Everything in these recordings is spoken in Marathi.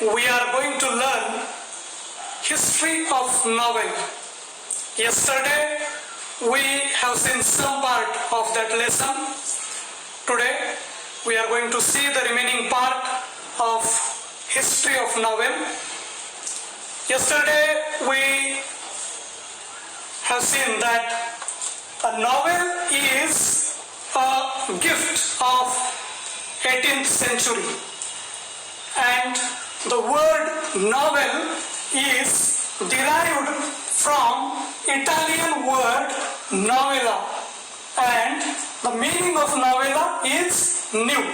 we are going to learn history of novel. Yesterday we have seen some part of that lesson. Today we are going to see the remaining part of history of novel. Yesterday we have seen that a novel is a gift of 18th century, and the word novel is derived from Italian word novella, and the meaning of novella is new.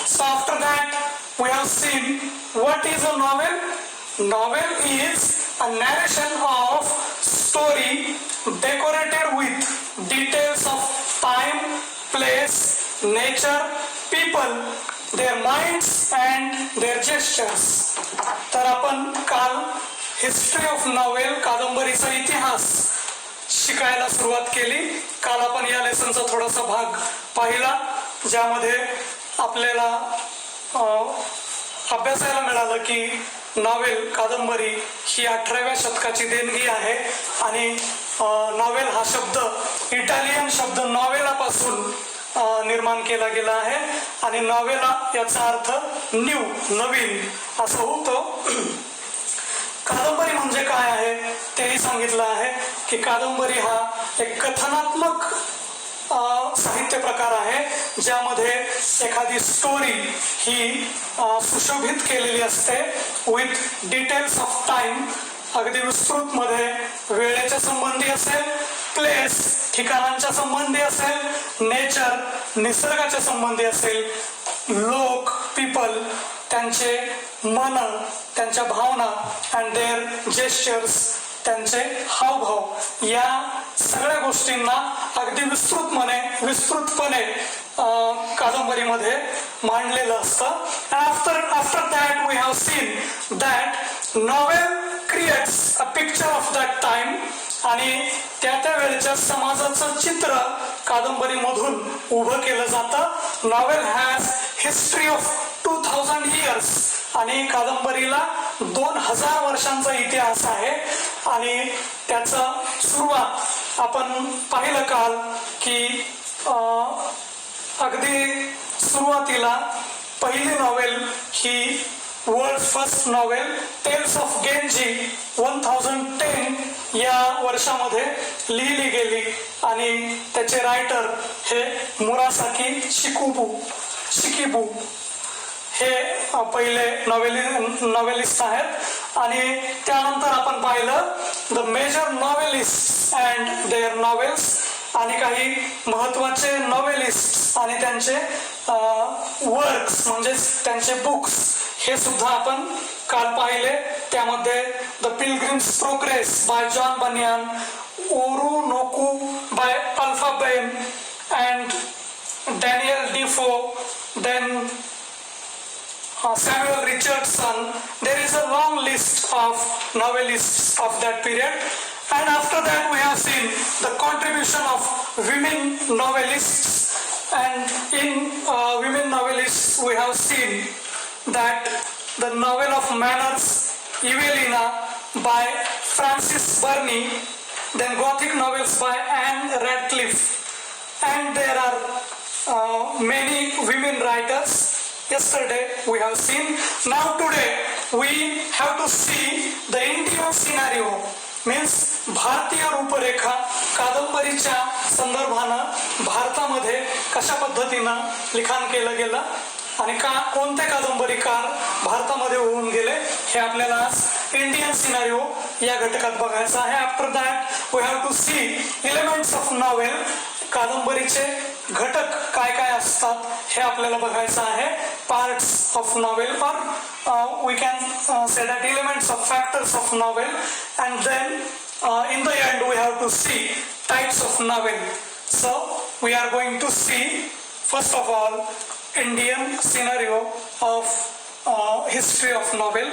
So after that we have seen what is a novel. Novel is a narration of story decorated with details of time, place, nature, people, their minds and their gestures. तर आपण काल हिस्ट्री ऑफ नॉवेल, कादंबरीचा इतिहास शिकायला सुरुवात केली. काल आपण या लेसनचा थोडासा भाग पाहिला, ज्यामध्ये आपल्याला अभ्यासायला मिळालं की नॉवेल, कादंबरी ही 18व्या शतकाची देणगी आहे आणि नॉवेल हा शब्द इटालियन शब्द नॉवेलापासून निर्माण केला गेला आहे आणि नॉवेला याचा अर्थ न्यू, नवीन असं होतं. कादंबरी म्हणजे काय आहे तेही सांगितलं आहे की कादंबरी हा एक कथनात्मक साहित्य प्रकार आहे ज्यामध्ये एखादी स्टोरी ही सुशोभित केलेली असते विथ डिटेल्स ऑफ टाइम, अगदी विस्तृत मध्ये वेळेच्या संबंधी असेल, प्लेस ठिकाणांच्या संबंधी असेल, नेचर निसर्गाच्या संबंधी असेल, लोक पीपल त्यांचे मन, त्यांच्या भावना अँड देअर जेस्चर्स त्यांचे हावभाव, या सगळ्या गोष्टींना अगदी विस्तृतपणे कादंबरीमध्ये मांडलेलं असतं. After that we have seen that novel creates a picture of that time, आणि त्या वेळेच्या समाजाचं चित्र कादंबरीमधून उभं केलं जातं. Novel has history of 2000 years, आणि कादंबरीला 2000 वर्षांचा इतिहास आहे. आणि त्याचा सुरुवात आपण पाहिलं काल की अगदी सुरुवातीला पहिली नॉवेल ही world first novel tales of Genji 1010 या वर्षामध्ये लिहिली गेली आणि त्याचे रायटर हे मुरासाकी शिकिबू हे पहिले नॉवेलिस्ट आहेत. आणि त्यानंतर आपण पाहिलं the major novelist and their novels, आणि काही महत्वाचे नॉवेलिस्ट आणि त्यांचे वर्क्स म्हणजे त्यांचे बुक्स हे सुद्धा आपण काल पाहिले. त्यामध्ये the Pilgrim's Progress by John Bunyan, Oroonoko by अल्फा Behn and Daniel Defoe, then Samuel Richardson. There is a long list of novelists of that period, and after that we have seen the contribution of women novelists, and in women novelists we have seen that the novel of Manners, Evelina by Frances Burney, then Gothic novels by Anne Radcliffe, and there are many women writers. Yesterday we have seen. Now today we have to see the Indian scenario, means भारतीय रूपरेखा कादंबरीच्या संदर्भानं भारतामध्ये कशा पद्धतीनं लिखाण केलं गेलं आणि कोणते कादंबरीकार भारतामध्ये होऊन गेले हे आपल्याला आज इंडियन सिनारिओ या घटकात बघायचं आहे. After that we have to see elements of novel, कादंबरीचे घटक काय काय असतात हे आपल्याला बघायचं आहे. Parts of novel, or we can say that elements of factors of novel, and then in the end we have to see types of novel. So we are going to see first of all Indian scenario of history of novel.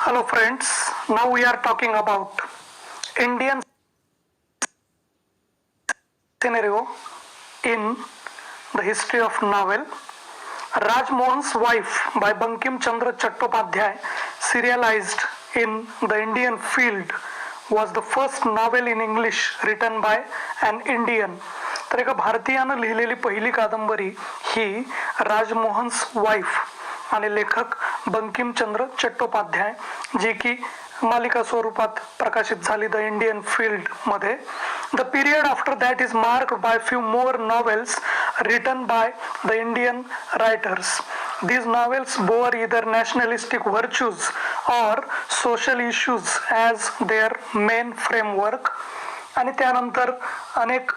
Hello friends, now we are talking about Indian scenario in the history of novel. Rajmohan's Wife by Bankim Chandra Chattopadhyay, serialized in the Indian Field, was the first novel in English written by an Indian. तर एका भारतीयानं लिहिलेली पहिली कादंबरी ही राजमोहन्स वाईफ आणि लेखक बंकिमचंद्र चट्टोपाध्याय, जी की मालिका स्वरूपात प्रकाशित झाली द इंडियन फील्ड मध्ये. The period after that is marked by few more novels written by the Indian writers. These novels bore either nationalistic virtues or social issues as their main framework. आणि त्यानंतर अनेक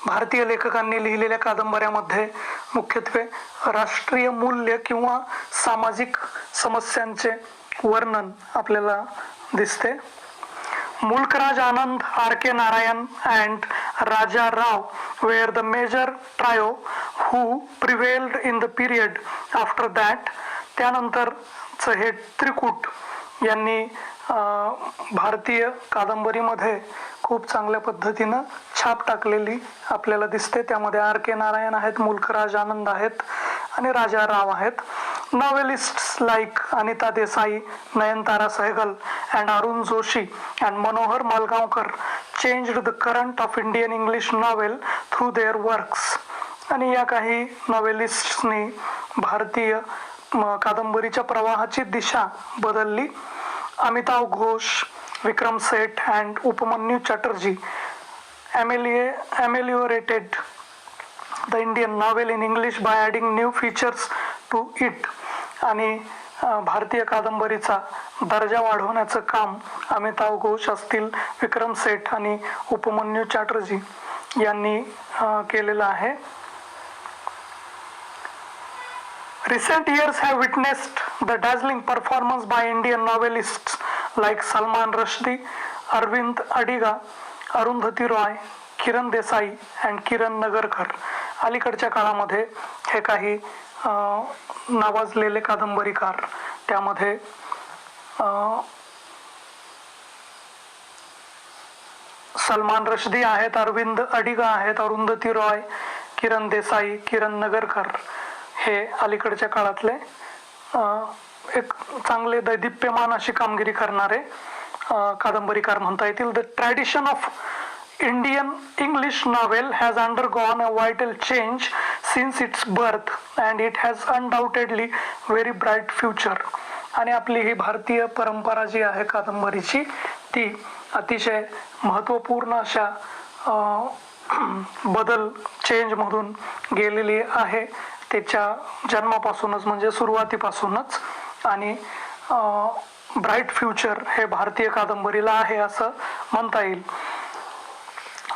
भारतीय लेखकांनी लिहिलेल्या कादंबऱ्यामध्ये मुख्यत्वे राष्ट्रीय मूल्य किंवा सामाजिक समस्यांचे वर्णन आपल्याला दिसते. Mulk Raj Anand, R K Narayan and Raja Rao were the major trio who prevailed in the period after that. त्यानंतरच हे त्रिकूट यांनी भारतीय कादंबरीमध्ये खूप चांगल्या पद्धतीनं छाप टाकलेली आपल्याला दिसते. त्यामध्ये आर के नारायण आहेत, मुल्कराज आनंद आहेत आणि राजा राव आहेत. Novelists like Anita Desai, Nayantara Sehgal and Arun Joshi and Manohar Malgaonkar changed the current of Indian English novel through their works. आणि या काही नॉवेलिस्ट्सनी भारतीय कादंबरीच्या प्रवाहाची दिशा बदलली. Amitav Ghosh, Vikram Seth and Upmanyu Chatterjee ameliorated the Indian novel in English by adding new features to it. आणि भारतीय कादंबरीचा दर्जा वाढवण्याचं काम अमिताव घोष असतील, विक्रम सेठ आणि उपमन्यू चॅटर्जी यांनी केलेलं आहे. Recent years have witnessed the dazzling performance by Indian novelists like Salman Rushdie, Arvind Adiga, Arundhati Roy, Kiran Desai and Kiran Nagarkar. अलीकडच्या काळामध्ये हे काही नावाजलेले कादंबरीकार, त्यामध्ये सलमान रश्दी आहेत, अरविंद अडिगा आहेत, अरुंधती रॉय, किरण देसाई, किरण नगरकर हे अलीकडच्या काळातले एक चांगले दैदिप्यमान अशी कामगिरी करणारे कादंबरीकार म्हणता येतील. The tradition of Indian English novel has undergone a vital change since its birth and it has undoubtedly very bright future. आणि आपली ही भारतीय परंपरा जी आहे कादंबरीची, ती अतिशय महत्त्वपूर्ण अशा बदल चेंज मधून गेलेली आहे त्याच्या जन्मापासूनच, म्हणजे सुरुवातीपासूनच. आणि ब्राईट फ्युचर हे भारतीय कादंबरीला आहे असं म्हणता येईल.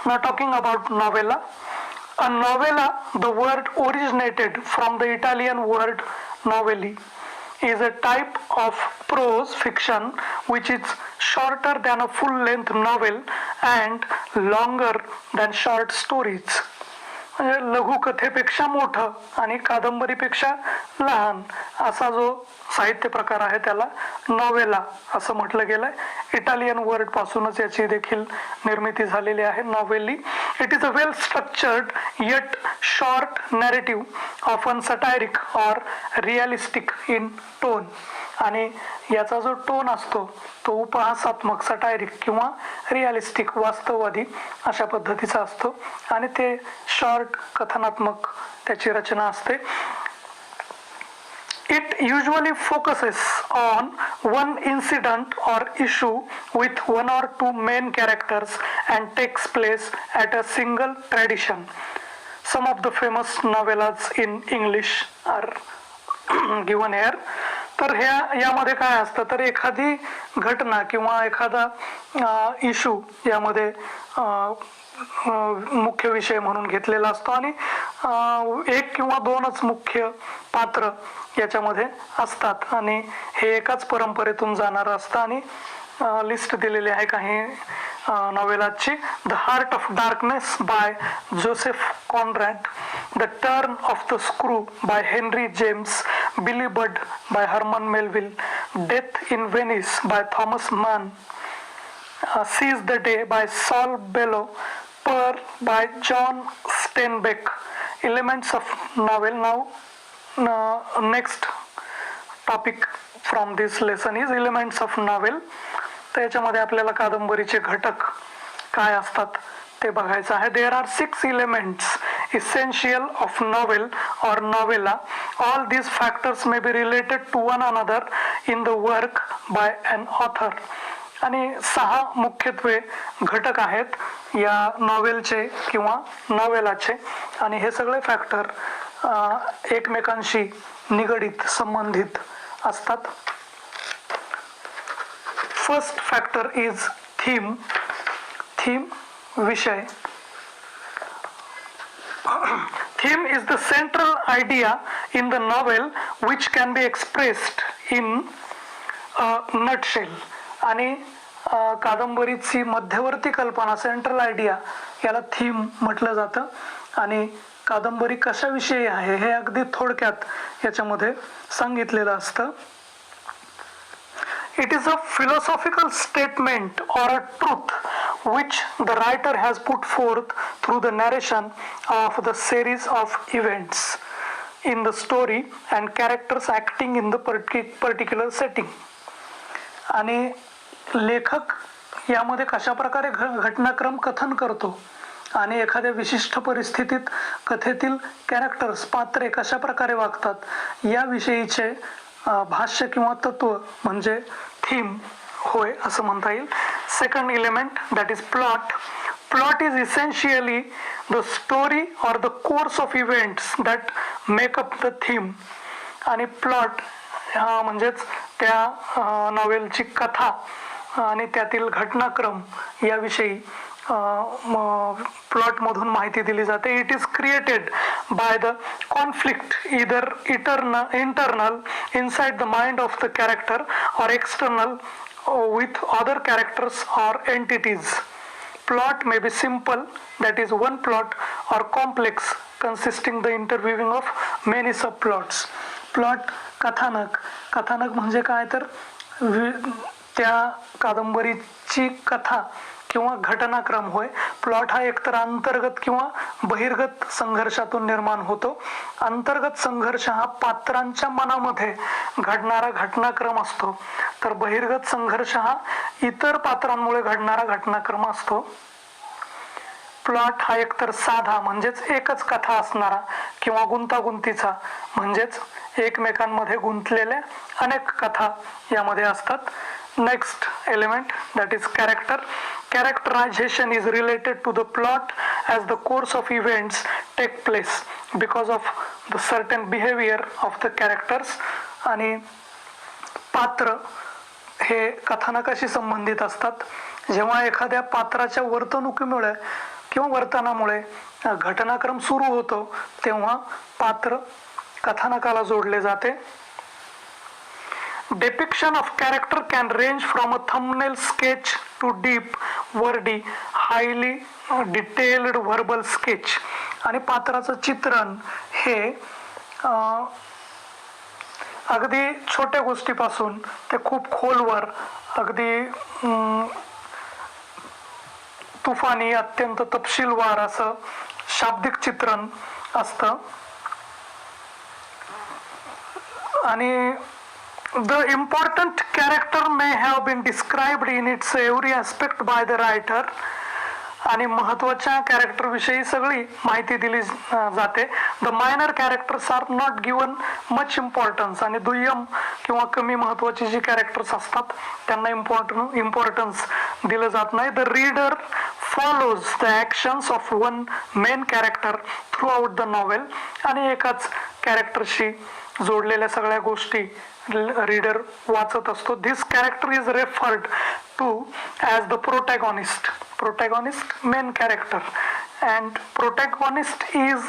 Now talking about novella. A novella, the word originated from the Italian word novelli, is a type of prose fiction which is shorter than a full-length novel and longer than short stories. म्हणजे लघुकथेपेक्षा मोठं आणि कादंबरीपेक्षा लहान असा जो साहित्य प्रकार आहे त्याला नॉवेला असं म्हटलं गेलंय. इटालियन वर्ड पासूनच याची देखील निर्मिती झालेली आहे, नॉवेली. It is a well structured yet short narrative often satiric or realistic in tone. आणि याचा जो टोन असतो तो उपहासात्मक, सटायरिक किंवा रिअलिस्टिक, वास्तववादी अशा पद्धतीचा असतो आणि ते शॉर्ट कथनात्मक त्याची रचना असते. It usually focuses on one incident or issue with one or two main characters and takes place at a single tradition. Some of the famous novellas in English are given here. तर यामध्ये काय असतं तर एखादी घटना किंवा एखादा इशू यामध्ये मुख्य विषय म्हणून घेतलेला असतो आणि एक किंवा दोनच मुख्य पात्र याच्यामध्ये असतात आणि हे एकाच परंपरेतून जाणार असतं. आणि लिस्ट दिलेली आहे काही नॉवेलाची. The Heart of Darkness by Joseph Conrad, the Turn of the Screw by Henry James, Billy Budd by Herman Melville, Death in Venice by Thomas Mann, Seize the Day by Saul Bellow, Pearl by John Steinbeck. Elements of novel. Now, next topic from this lesson is elements of novel. त्याच्यामध्ये आपल्याला कादंबरीचे घटक काय असतात ते बघायचं आहे. There are 6 elements essential of novel or novella. All these factors may be related to one another in the work by an author. आणि 6 मुख्यत्वे घटक आहेत या नॉवेलचे किंवा नॉवेलाचे आणि हे सगळे फॅक्टर एकमेकांशी निगडीत संबंधित असतात. First factor is theme. Theme विषय. Theme is the central idea in the novel which can be expressed in a nutshell. आणि कादंबरीची मध्यवर्ती कल्पना सेंट्रल आयडिया याला थीम म्हटलं जातं आणि कादंबरी कशाविषयी आहे हे अगदी थोडक्यात याच्यामध्ये सांगितलेलं असतं. It is a philosophical statement or a truth which the writer has put forth through the narration of the series of events in the story and characters acting in the particular setting. आणि लेखक यामध्ये कशा प्रकारे घटनाक्रम कथन करतो आणि एखाद्या विशिष्ट परिस्थितीत कथेतील कॅरेक्टर्स पात्रे कशा प्रकारे वागतात याविषयीचे भाष्य किंवा तत्व म्हणजे थीम होय असं म्हणता येईल. Second element that is plot. Plot is essentially the story or the course of events that make up the theme. आणि प्लॉट म्हणजेच त्या नॉवेलची कथा आणि त्यातील घटनाक्रम याविषयी प्लॉट मधून माहिती दिली जाते. It is created by the conflict either internal inside the mind of the character or external with other characters or entities. Plot may be simple, that is one plot, or complex, consisting the interweaving of many subplots. Plot कथानक. कथानक म्हणजे काय तर त्या कादंबरीची कथा किंवा घटनाक्रम होय. प्लॉट हा एकतर अंतर्गत किंवा बहिर्गत संघर्षातून निर्माण होतो. अंतर्गत संघर्ष हा पात्रांच्या मनामध्ये घडणारा घटनाक्रम असतो तर बहिर्गत संघर्ष हा इतर पात्रांमुळे घडणारा घटनाक्रम असतो. प्लॉट हा एकतर साधा म्हणजेच एकच कथा असणारा किंवा गुंतागुंतीचा म्हणजेच एकमेकांमध्ये गुंतलेल्या अनेक कथा यामध्ये असतात. Next element that is character. Characterization is related to the plot as the course of events take place because of the certain behavior of the characters. आणि पात्र हे कथानकाशी संबंधित असतात. जेव्हा एखाद्या पात्राच्या वर्तणुकीमुळे किंवा वर्तनामुळे घटनाक्रम सुरू होतो तेव्हा पात्र कथानकाला जोडले जाते. Depiction of character can range from a thumbnail sketch to deep, wordy, highly detailed verbal sketch. आणि पात्राचं चित्रण हे अगदी छोट्या गोष्टीपासून ते खूप खोलवर अगदी तुफानी अत्यंत तपशीलवार असं शाब्दिक चित्रण असतं. आणि the important character may have been described in its every aspect by the writer. आणि महत्वाच्या कॅरेक्टर विषयी सगळी माहिती दिली जाते. The minor characters are not given much importance. आणि दुय्यम किंवा कमी महत्वाची जी कॅरेक्टर्स असतात त्यांना इम्पॉर्टन्स दिलं जात नाही. The reader follows the actions of one main character throughout the novel. आणि एकाच कॅरेक्टरशी जोडलेल्या सगळ्या गोष्टी रीडर वाचत असतो. This character is referred to as the protagonist. Protagonist main character and protagonist is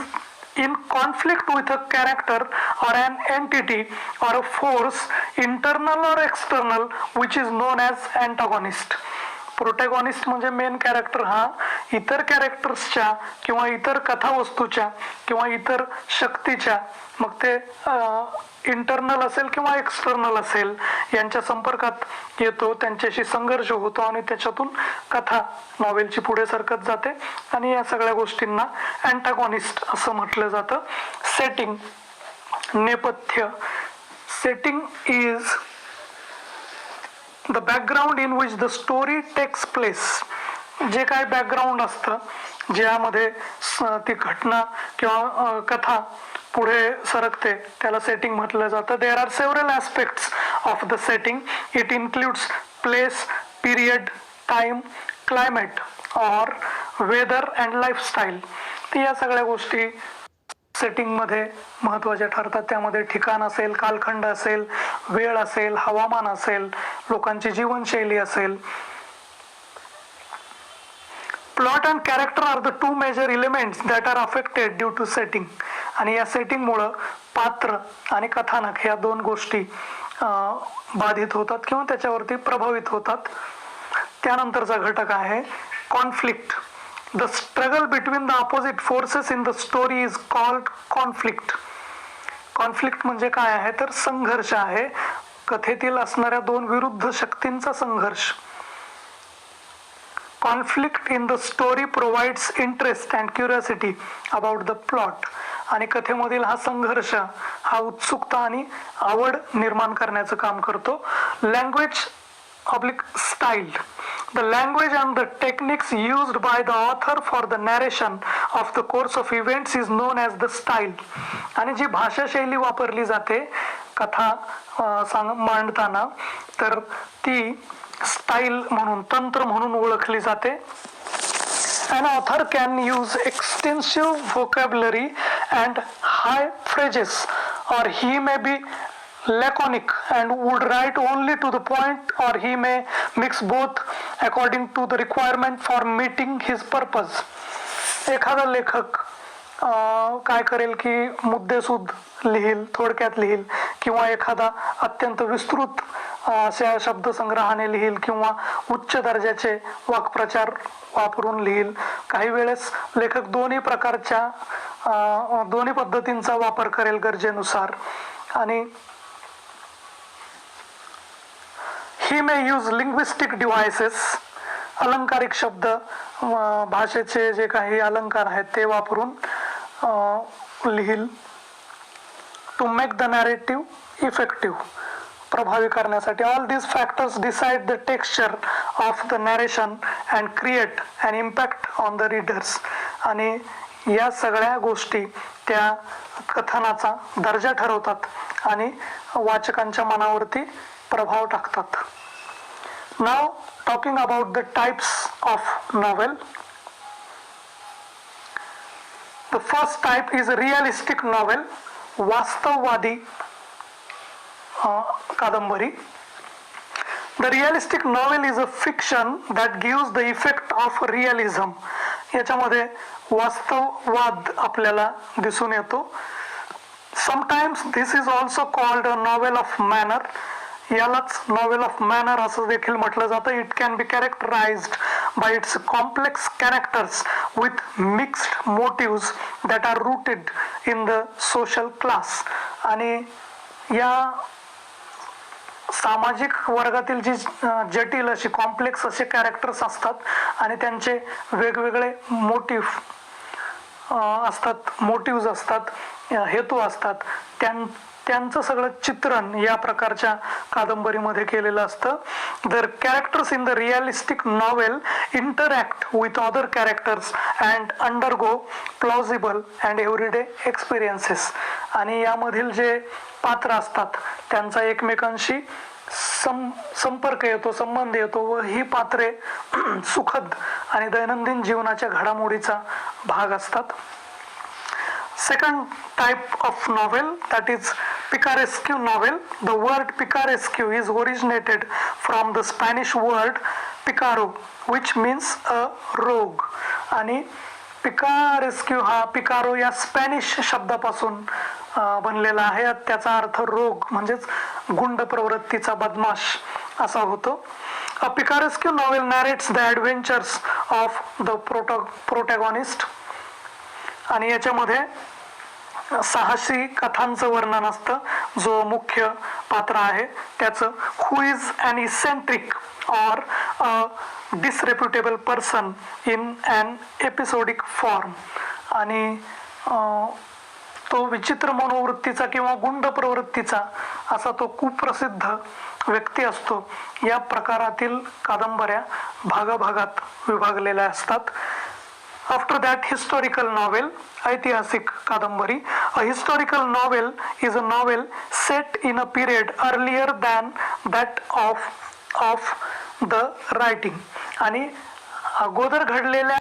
in conflict with a character or an entity or a force internal or external which is known as antagonist. Protagonist म्हणजे मेन कॅरेक्टर हा इतर कॅरेक्टर्सच्या किंवा इतर कथावस्तूच्या किंवा इतर शक्तीच्या, मग ते इंटरनल असेल किंवा एक्सटर्नल असेल, यांच्या संपर्कात येतो, त्यांच्याशी संघर्ष होतो आणि त्याच्यातून कथा नॉवेलची पुढे सरकत जाते आणि या सगळ्या गोष्टींना अँटागॉनिस्ट असं म्हटलं जातं. सेटिंग, नेपथ्य. Setting is the background in which the story takes place. जे काय बॅकग्राऊंड असतं ज्यामध्ये ती घटना किंवा कथा पुढे सरकते त्याला सेटिंग म्हटलं जातं. There are several aspects of the setting. It includes place, period, time, climate or weather and lifestyle. तर या सगळ्या गोष्टी सेटिंगमध्ये महत्त्वाच्या ठरतात. त्यामध्ये ठिकाण असेल, कालखंड असेल, वेळ असेल, हवामान असेल, लोकांची जीवनशैली असेल. Plot and character are the two major elements that are affected due to setting. आणि या सेटिंगमुळं पात्र आणि कथानक ह्या दोन गोष्टी बाधित होतात किंवा त्याच्यावरती प्रभावित होतात. त्यानंतरचा घटक आहे conflict. The struggle between the opposite forces in the story is called conflict. Conflict म्हणजे काय आहे तर संघर्ष आहे, कथेतील असणाऱ्या दोन विरुद्ध शक्तींचा संघर्ष. Conflict in the story provides interest and curiosity about the plot. आणि कथेमधील हा संघर्ष हा उत्सुकता आणि आवड निर्माण करण्याचं काम करतो. Language oblique style. The language and the techniques used by the author for the narration of the course of events is known as the style. आणि जी भाषा शैली वापरली जाते कथा मांडताना तर ती स्टाईल म्हणून, तंत्र म्हणून ओळखली जाते. An author can use extensive vocabulary and high phrases, or he may be laconic and would write only to the point, or he may mix both according to the requirement for meeting his purpose. एखादा लेखक काय करेल की मुद्देसूद लिहिल, थोडक्यात लिहिल, किंवा एखादा अत्यंत विस्तृत अशा शब्दसंग्रहाने लिहिल किंवा उच्च दर्जाचे वाक्प्रचार वापरून लिहिल. काही वेळेस लेखक दोन्ही प्रकारच्या दोन्ही पद्धतींचा वापर करेल गरजेनुसार. आणि he may use linguistic devices, अलंकारिक शब्द, भाषेचे जे काही अलंकार आहेत ते वापरून लिहिल. To make the narrative effective, प्रभावी करण्यासाठी. All these factors decide the texture of the narration and create an impact on the readers. आणि या सगळ्या गोष्टी त्या कथनाचा दर्जा ठरवतात आणि वाचकांच्या मनावरती प्रभाव टाकतात. Now talking about the types of novel. The first type is a realistic novel, वास्तववादी कादंबरी. The realistic novel is a fiction that gives the effect of realism. याच्यामध्ये वास्तववाद आपल्याला दिसून येतो. Sometimes this is also called a novel of manner. यालाच नॉवेल ऑफ मॅनर असं देखील म्हटलं जातं. It can be characterised by its complex characters with mixed motives that are rooted in the social class. आणि या सामाजिक वर्गातील जी जटिल अशी कॉम्प्लेक्स असे कॅरेक्टर्स असतात आणि त्यांचे वेगवेगळे मोटिव्ज असतात, हेतू असतात, त्यांचं सगळं चित्रण या प्रकारच्या कादंबरीमध्ये केलेलं असतं. The characters in the realistic novel interact with other characters and undergo plausible and everyday experiences. आणि यामधील जे पात्र असतात त्यांचा एकमेकांशी संपर्क येतो, संबंध येतो व ही पात्रे सुखद आणि दैनंदिन जीवनाच्या घडामोडीचा भाग असतात. Second type of novel, that is picaresque novel. The word picaresque is originated from the Spanish word picaro, which means a rogue. आणि पिकारेस्क्यू हा पिकारो या स्पॅनिश शब्दापासून बनलेला आहे. त्याचा अर्थ रोग म्हणजेच गुंड प्रवृत्तीचा बदमाश असा होतो. A picaresque novel narrates the adventures of the protagonist. आणि याच्यामध्ये साहसी कथांचं वर्णन असतं. जो मुख्य पात्र आहे त्याचं हु is an eccentric or disreputable person in an episodic form. आणि तो विचित्र मनोवृत्तीचा किंवा गुंड प्रवृत्तीचा असा तो कुप्रसिद्ध व्यक्ती असतो. या प्रकारातील कादंबऱ्या भागाभागात विभागलेल्या असतात. आफ्टर दॅट हिस्टॉरिकल नॉवेल, ऐतिहासिक कादंबरी. A historical novel is a novel set in a period earlier than that of the writing. आणि अगोदर घडलेल्या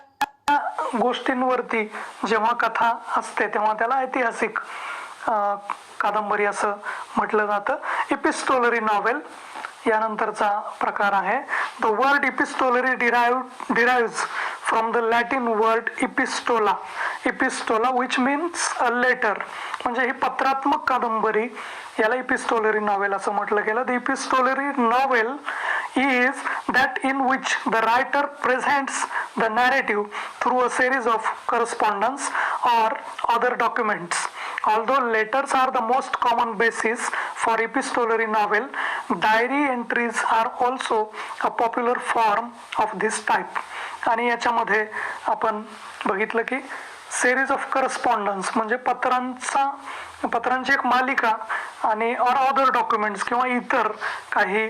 गोष्टींवरती जेव्हा कथा असते तेव्हा त्याला ऐतिहासिक कादंबरी असं म्हटलं जातं. इपिस्टोलरी नॉवेल यानंतरचा प्रकार आहे. The word epistolary derives from the Latin word epistola which means a letter. म्हणजे ही पत्रात्मक कादंबरी, याला इपिस्टोलरी नॉवेल असं म्हटलं गेलं. The epistolary novel is that in which the writer presents the narrative through a series of correspondence or other documents. Although letters are the most common basis for epistolary novel, diary entries are also a popular form of this type. आणि याच्यामध्ये आपण बघितलं की सेरीज ऑफ करस्पॉन्डन्स म्हणजे पत्रांची एक मालिका आणि ऑर अदर डॉक्युमेंट्स किंवा इतर काही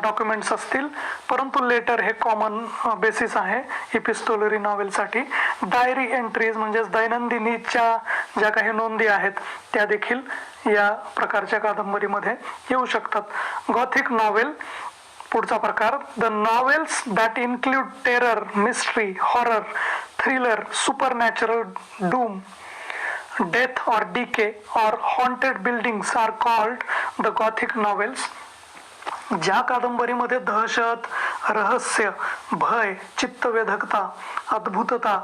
डॉक्युमेंट्स असतील, परंतु लेटर हे कॉमन बेसिस आहे इपिस्टोलरी नॉवेलसाठी. डायरी एंट्रीज म्हणजेच दैनंदिनीच्या ज्या काही नोंदी आहेत त्या देखील या प्रकारच्या कादंबरीमध्ये येऊ शकतात. गॉथिक नॉवेल पुढचा प्रकार. The novels that include terror, mystery, horror, thriller, supernatural, doom, death or decay or haunted buildings are called the Gothic novels. ज्या कादंबरीमध्ये दहशत, रहस्य, भय, चित्तवेधकता, अद्भुतता,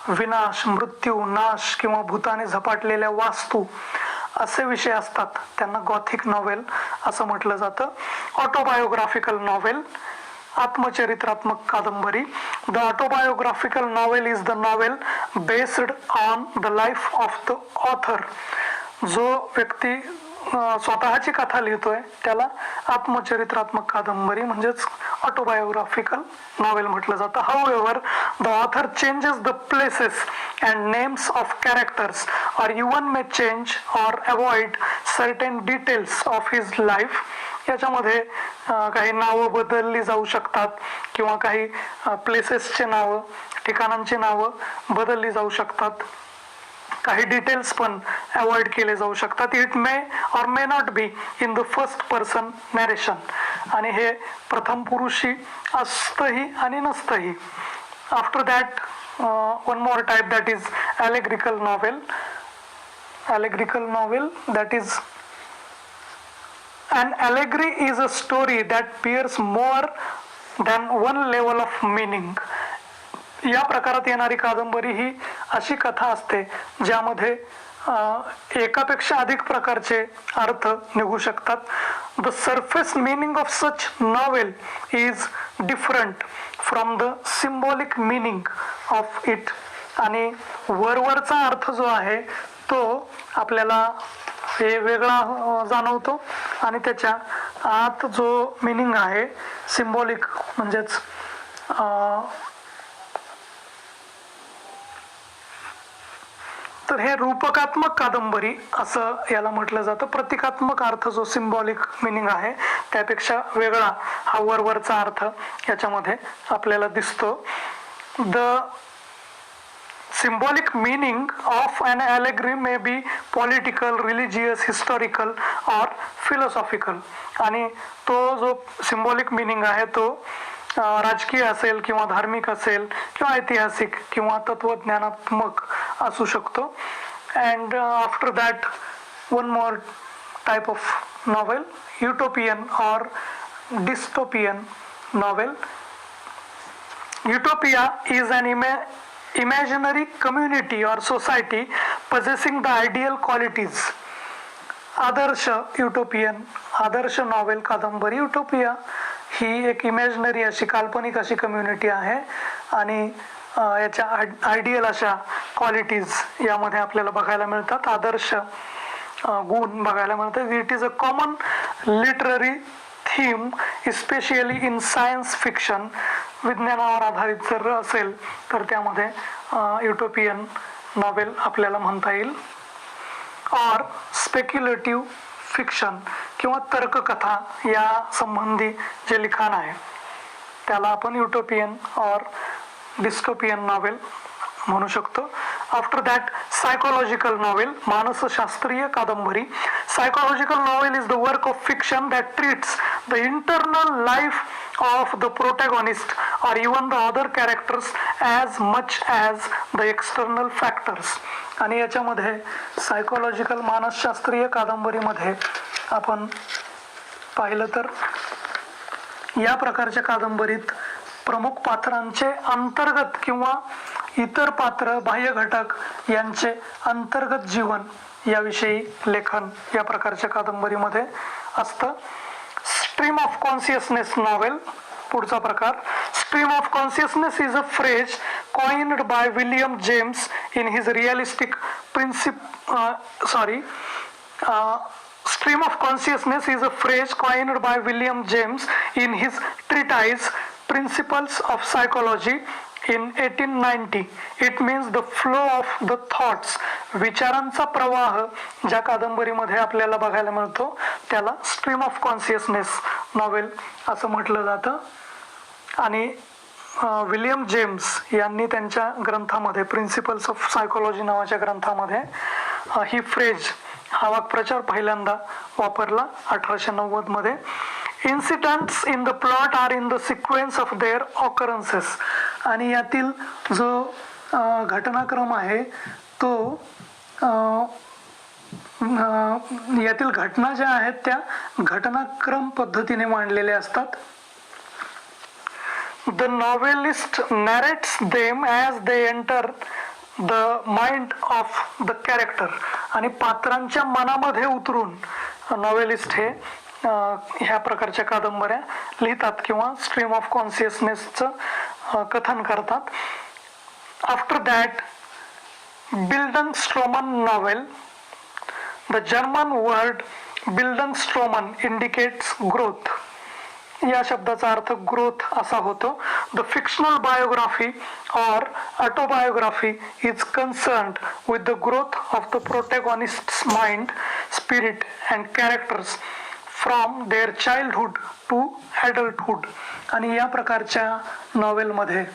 विनाश, मृत्यू, नाश किंवा भूताने झपाटलेल्या वास्तू असे विषय असतात त्यांना गॉथिक नॉवेल असं म्हटलं जातं. ऑटोबायोग्राफिकल नॉवेल, आत्मचरित्रात्मक कादंबरी. The autobiographical novel is the novel based on the life of the author. जो व्यक्ती स्वतःची कथा लिहितोय त्याला आत्मचरित्रात्मक कादंबरी म्हणजेच ऑटोबायोग्राफिकल नॉवेल म्हटलं जातं. However the author changes the places and names of characters or even may change or avoid certain details of his life. याच्यामध्ये काही नावं बदलली जाऊ शकतात किंवा काही प्लेसेसचे नावं, ठिकाणांची नावं बदलली जाऊ शकतात. काही डिटेल्स पण अवॉइड केले जाऊ शकतात. It may or may not be in the first person narration. आणि हे प्रथम पुरुषी असतंही आणि नसतंही. After that one more type that is allegorical novel. Allegorical novel that is an allegory is a story that bears more than one level of meaning. या प्रकारात येणारी कादंबरी ही अशी कथा असते ज्यामध्ये एकापेक्षा अधिक प्रकारचे अर्थ निघू शकतात. The surface meaning of such novel is different from the symbolic meaning of it. आणि वरवरचा अर्थ जो आहे तो आपल्याला हे वेगळा जाणवतो आणि त्याच्या आत जो मिनिंग आहे सिम्बॉलिक म्हणजेच तर हे रूपकात्मक कादंबरी असं याला म्हटलं जातं. प्रतिकात्मक अर्थ जो सिम्बॉलिक मिनिंग आहे त्यापेक्षा वेगळा हा वरवरचा अर्थ याच्यामध्ये आपल्याला दिसतो. The symbolic meaning of an allegory may be political, religious, historical or philosophical. आणि तो जो symbolic meaning आहे तो राजकीय असेल किंवा धार्मिक असेल किंवा ऐतिहासिक किंवा तत्वज्ञानात्मक असू शकतो. And after that one more type of novel, utopian or dystopian novel. Utopia is an imaginary community or society possessing the ideal qualities. आदर्श युटोपियन, आदर्श नॉवेल कादंबरी. युटोपिया ही एक इमॅजिनरी अशी काल्पनिक अशी कम्युनिटी आहे आणि याच्या आयडियल अशा क्वालिटीज यामध्ये आपल्याला बघायला मिळतात, आदर्श गुण बघायला मिळतात. It is a common literary theme especially in science fiction. विज्ञानावर आधारित जर असेल तर त्यामध्ये युटोपियन नॉवेल आपल्याला म्हणता येईल. और स्पेक्युलेटिव्ह फिक्शन किंवा तर्ककथा या संबंधी जे लिखाण आहे त्याला आपण युटोपियन और डिस्टोपियन नॉवेल म्हणू शकतो. आफ्टर दॅट सायकोलॉजिकल नॉवेल, मानसशास्त्रीय कादंबरी. Psychological novel is the work of fiction that treats the internal life of the protagonist or even the other characters as much as the external factors. आणि याच्यामध्ये सायकोलॉजिकल मानसशास्त्रीय कादंबरीमध्ये आपण पाहिलं तर या प्रकारच्या कादंबरीत प्रमुख पात्रांचे अंतर्गत किंवा इतर पात्र, बाह्य घटक यांचे अंतर्गत जीवन याविषयी लेखन या प्रकारच्या कादंबरीमध्ये असतं. स्ट्रीम ऑफ कॉन्शियसनेस नॉवेल, पुढचा प्रकार. Stream of consciousness is a phrase coined by William James in his realistic Stream of consciousness is a phrase coined by William James in his treatise Principles of Psychology in 1890. It means the flow of the thoughts. विचारांचा प्रवाह ज्या कादंबरीमध्ये आपल्याला बघायला मिळतो त्याला स्ट्रीम ऑफ कॉन्शियसनेस नॉवेल असं म्हटलं जातं. आणि विलियम जेम्स यांनी त्यांच्या ग्रंथामध्ये प्रिन्सिपल्स ऑफ सायकोलॉजी नावाच्या ग्रंथामध्ये ही फ्रेज, हा वाक्प्रचार पहिल्यांदा वापरला 1890 मध्ये. Incidents in the plot are in the sequence of their occurrences. आणि यातील जो घटनाक्रम आहे तो यातील घटना ज्या आहेत त्या घटनाक्रम पद्धतीने मांडलेल्या असतात. The novelist narrates them as they enter the mind of the character. आणि पात्रांच्या मनामध्ये उतरून नॉवेलिस्ट हे ह्या प्रकारच्या कादंबऱ्या लिहितात किंवा स्ट्रीम ऑफ कॉन्शियसनेसचं कथन करतात. After that bildungsroman novel. The German word bildungsroman indicates growth. या शब्दाचा अर्थ ग्रोथ असा होतो. The fictional biography or autobiography is concerned with the growth of the protagonist's mind, spirit and characters from their childhood to adulthood. आणि या प्रकारच्या नॉवेलमध्ये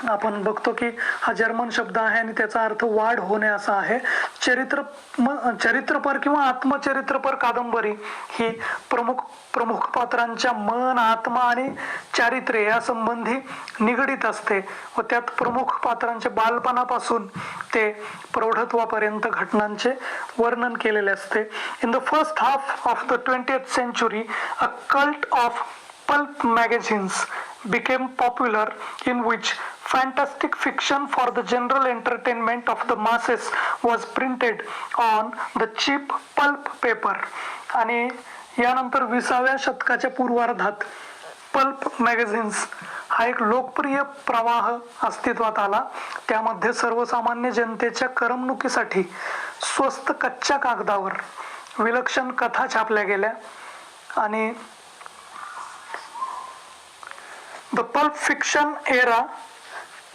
आपण बघतो की हा जर्मन शब्द आहे आणि त्याचा अर्थ वाढ होणे असा आहे. चरित्रपर किंवा आत्मचरित्रपर कादंबरी ही प्रमुख पात्रांच्या मन, आत्मा आणि चारित्र्य या संबंधी निगडीत असते व त्यात प्रमुख पात्रांचे बालपणापासून ते प्रौढत्वापर्यंत घटनांचे वर्णन केलेले असते. In the first half of the 20th century a cult of pulp magazines became popular in which fantastic fiction for the general entertainment of the masses was printed on the cheap pulp paper. आणि यानंतर 20व्या शतकाच्या पूर्वार्धात पल्प मॅगझिन्स हा एक लोकप्रिय प्रवाह अस्तित्वात आला. त्यामध्ये सर्वसामान्य जनतेच्या करमणुकीसाठी स्वस्त कच्च्या कागदावर विलक्षण कथा छापल्या गेल्या. आणि the pulp fiction era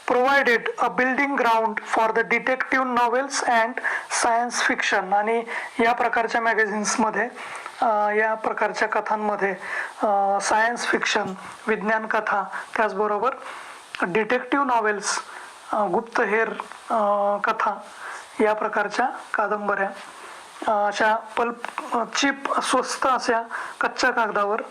provided a building ground for the detective novels and science fiction. आणि या प्रकारच्या मॅगझिन्समध्ये, या प्रकारच्या कथांमध्ये सायन्स फिक्शन, विज्ञान कथा, त्याचबरोबर डिटेक्टिव्ह नॉवेल्स, गुप्तहेर कथा या प्रकारच्या कादंबऱ्या अशा पल्प चीप, स्वस्त अशा कच्च्या कागदावर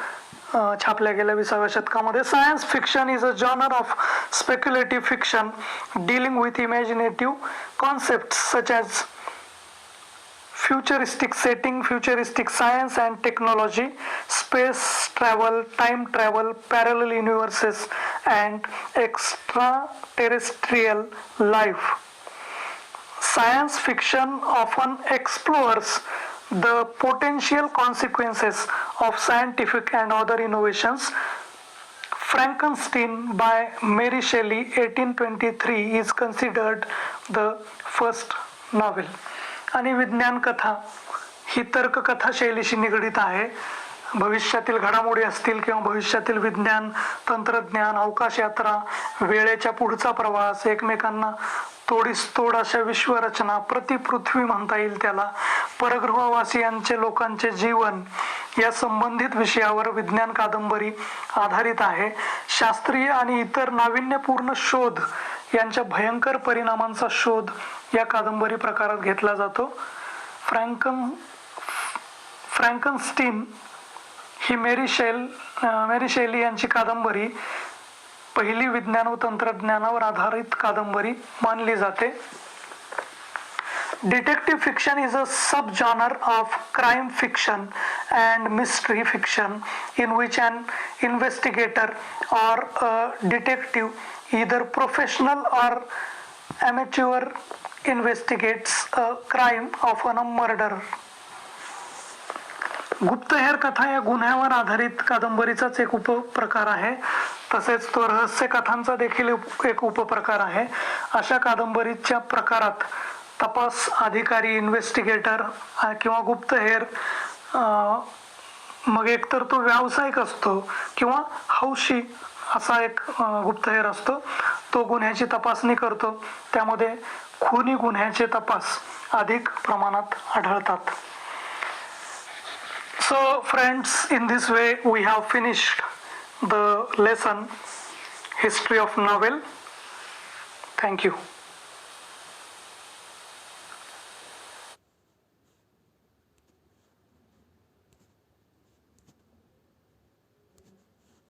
छापल्या गेल्या 20व्या शतकामध्ये. Science fiction is a genre of speculative fiction dealing with imaginative concept such as futuristic setting, futuristic science and technology, space travel, time travel, parallel universes and extra terrestrial life. Science fiction often explores the potential consequences of scientific and other innovations Frankenstein by Mary Shelley 1823 is considered the first novel. आणि विज्ञान कथा ही तर्ककथा शैलीशी निगडीत आहे. भविष्यातील घडामोडी असतील किंवा भविष्यातील विज्ञान, तंत्रज्ञान, अवकाश यात्रा, वेळेच्या पुढचा प्रवास, एकमेकांना तोडीस तोड अशा विश्वरचना, प्रतिपृथ्वी म्हणता येईल त्याला, परग्रहवासियांचे लोकांचे जीवन या संबंधित विषयावर विज्ञान कादंबरी आधारित आहे. शास्त्रीय आणि इतर नाविन्यपूर्ण शोध यांच्या भयंकर परिणामांचा शोध या कादंबरी प्रकारात घेतला जातो. फ्रँकनस्टीन ही मेरी शेली यांची कादंबरी पहिली विज्ञान व तंत्रज्ञानावर आधारित कादंबरी मानली जाते. Detective fiction is a subgenre of crime fiction and mystery fiction in which an investigator or a detective, either professional or amateur, investigates a crime, often a murder. गुप्तहेर कथा या गुन्ह्यावर आधारित कादंबरीचाच एक उपप्रकार आहे. तसेच तो रहस्य कथांचा देखील एक उपप्रकार आहे. अशा कादंबरीच्या प्रकारात तपास अधिकारी, इन्व्हेस्टिगेटर किंवा गुप्तहेर, मग एकतर तो व्यावसायिक असतो किंवा हौशी असा एक गुप्तहेर असतो. तो गुन्ह्याची तपासणी करतो. त्यामध्ये खुनी गुन्ह्याचे तपास अधिक प्रमाणात आढळतात. So friends, in this way we have finished the lesson History of Novel. Thank you.